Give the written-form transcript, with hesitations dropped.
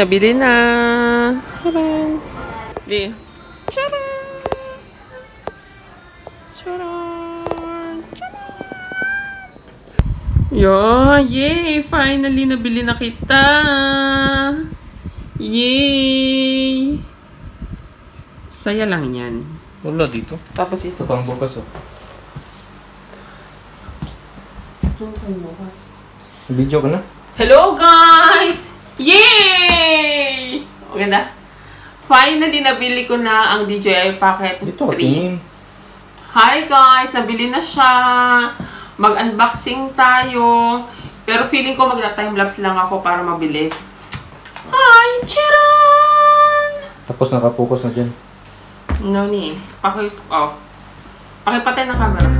nabili na. Charan! Di. Charan! Charan! Yo, yay! Finally, nabili na kita! Yay! Saya lang yan. Wala dito. Tapos ito. Pang bukas oh. Video ka na? Hello guys! Yay! O ganda? Finally, nabili ko na ang DJI Pocket 3. Dito, tingin. Hi guys! Nabili na siya. Mag-unboxing tayo. Pero feeling ko magna-timelapse lang ako para mabilis. Hi! Charan! Tapos nakapokus na dyan. No need. Pakipatay na camera.